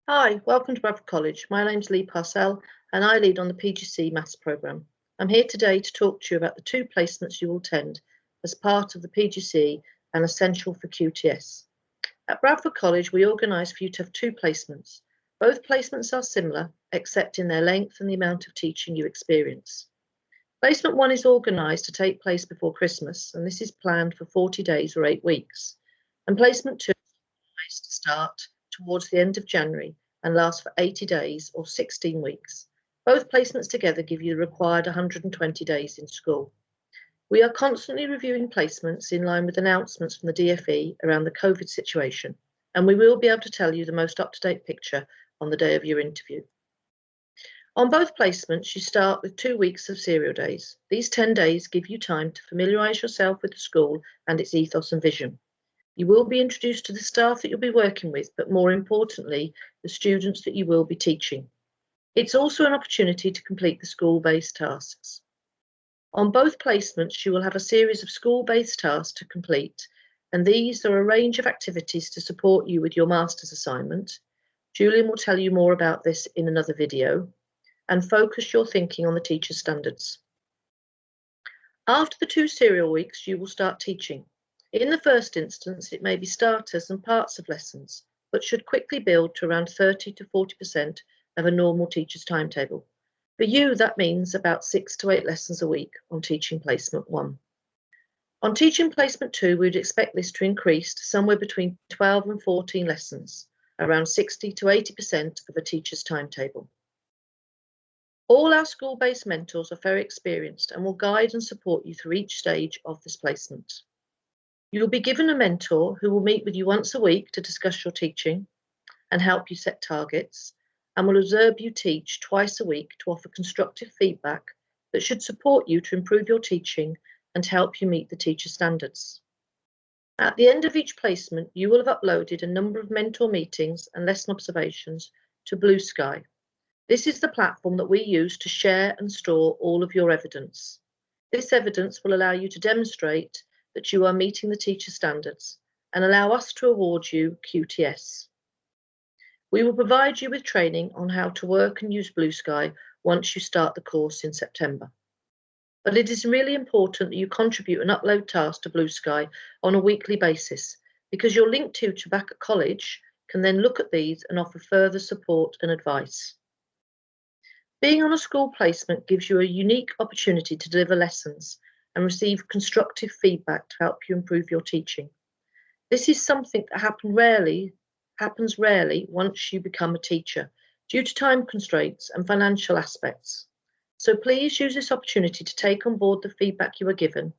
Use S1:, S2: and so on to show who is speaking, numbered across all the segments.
S1: Hi, welcome to Bradford College. My name's Lee Parcell and I lead on the PGCE Maths programme. I'm here today to talk to you about the two placements you will attend as part of the PGCE and essential for QTS. At Bradford College, we organise for you to have two placements. Both placements are similar, except in their length and the amount of teaching you experience. Placement 1 is organised to take place before Christmas, and this is planned for 40 days or 8 weeks. And Placement 2 is to start towards the end of January and last for 80 days or 16 weeks. Both placements together give you the required 120 days in school. We are constantly reviewing placements in line with announcements from the DfE around the COVID situation, and we will be able to tell you the most up-to-date picture on the day of your interview. On both placements, you start with 2 weeks of serial days. These 10 days give you time to familiarise yourself with the school and its ethos and vision. You will be introduced to the staff that you'll be working with, but more importantly, the students that you will be teaching. It's also an opportunity to complete the school-based tasks. On both placements, you will have a series of school-based tasks to complete, and these are a range of activities to support you with your master's assignment. Julian will tell you more about this in another video, and focus your thinking on the teacher's standards. After the 2 serial weeks, you will start teaching. In the first instance, it may be starters and parts of lessons, but should quickly build to around 30 to 40% of a normal teacher's timetable. For you, that means about 6 to 8 lessons a week on teaching placement 1. On teaching placement 2, we would expect this to increase to somewhere between 12 and 14 lessons, around 60 to 80% of a teacher's timetable. All our school-based mentors are very experienced and will guide and support you through each stage of this placement. You will be given a mentor who will meet with you once a week to discuss your teaching and help you set targets, and will observe you teach twice a week to offer constructive feedback that should support you to improve your teaching and help you meet the teacher standards. At the end of each placement, you will have uploaded a number of mentor meetings and lesson observations to Blue Sky. This is the platform that we use to share and store all of your evidence. This evidence will allow you to demonstrate that you are meeting the teacher standards and allow us to award you QTS. We will provide you with training on how to work and use Blue Sky once you start the course in September. But it is really important that you contribute an upload task to Blue Sky on a weekly basis, because your link tutor back at college can then look at these and offer further support and advice. Being on a school placement gives you a unique opportunity to deliver lessons and receive constructive feedback to help you improve your teaching. This is something that happens rarely once you become a teacher, due to time constraints and financial aspects. So please use this opportunity to take on board the feedback you are given,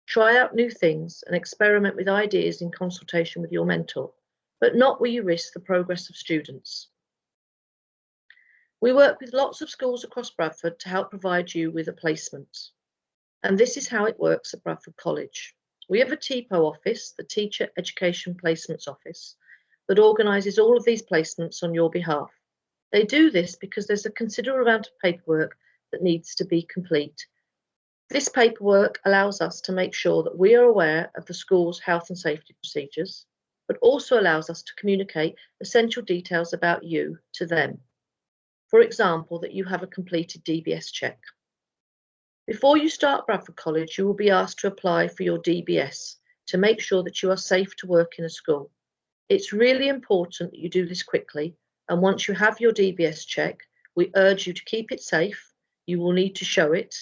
S1: try out new things and experiment with ideas in consultation with your mentor, but not where you risk the progress of students. We work with lots of schools across Bradford to help provide you with a placement. And this is how it works at Bradford College. We have a TPO office, the Teacher Education Placements Office, that organises all of these placements on your behalf. They do this because there's a considerable amount of paperwork that needs to be complete. This paperwork allows us to make sure that we are aware of the school's health and safety procedures, but also allows us to communicate essential details about you to them. For example, that you have a completed DBS check. Before you start Bradford College, you will be asked to apply for your DBS to make sure that you are safe to work in a school. It's really important that you do this quickly, and once you have your DBS check, we urge you to keep it safe. You will need to show it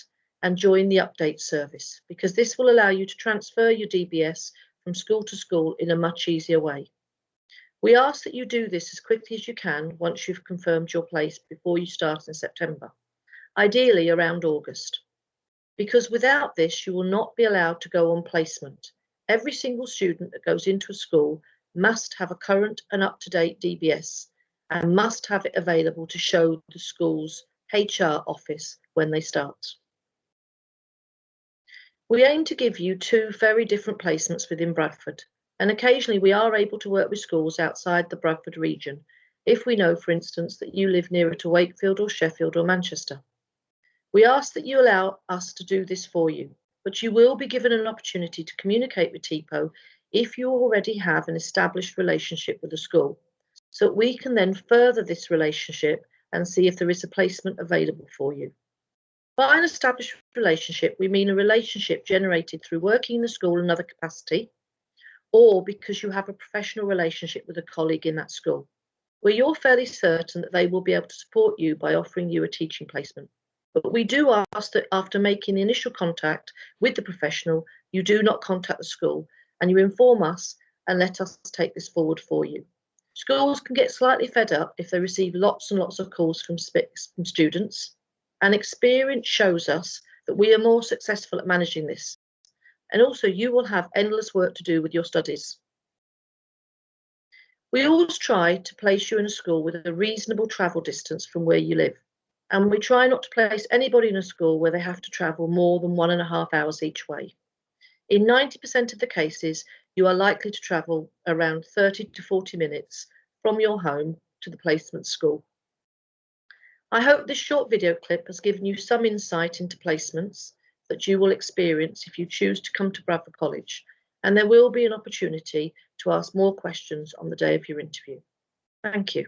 S1: and join the update service, because this will allow you to transfer your DBS from school to school in a much easier way. We ask that you do this as quickly as you can once you've confirmed your place before you start in September, ideally around August. Because without this, you will not be allowed to go on placement. Every single student that goes into a school must have a current and up-to-date DBS and must have it available to show the school's HR office when they start. We aim to give you 2 very different placements within Bradford, and occasionally we are able to work with schools outside the Bradford region if we know, for instance, that you live nearer to Wakefield or Sheffield or Manchester. We ask that you allow us to do this for you, but you will be given an opportunity to communicate with TPO if you already have an established relationship with the school. so that we can then further this relationship and see if there is a placement available for you. By an established relationship, we mean a relationship generated through working in the school in another capacity, or because you have a professional relationship with a colleague in that school, where you're fairly certain that they will be able to support you by offering you a teaching placement. But we do ask that after making the initial contact with the professional, you do not contact the school and you inform us and let us take this forward for you. Schools can get slightly fed up if they receive lots and lots of calls from students, and experience shows us that we are more successful at managing this. And also, you will have endless work to do with your studies. We always try to place you in a school with a reasonable travel distance from where you live. And we try not to place anybody in a school where they have to travel more than 1.5 hours each way. In 90% of the cases, you are likely to travel around 30 to 40 minutes from your home to the placement school. I hope this short video clip has given you some insight into placements that you will experience if you choose to come to Bradford College, and there will be an opportunity to ask more questions on the day of your interview. Thank you.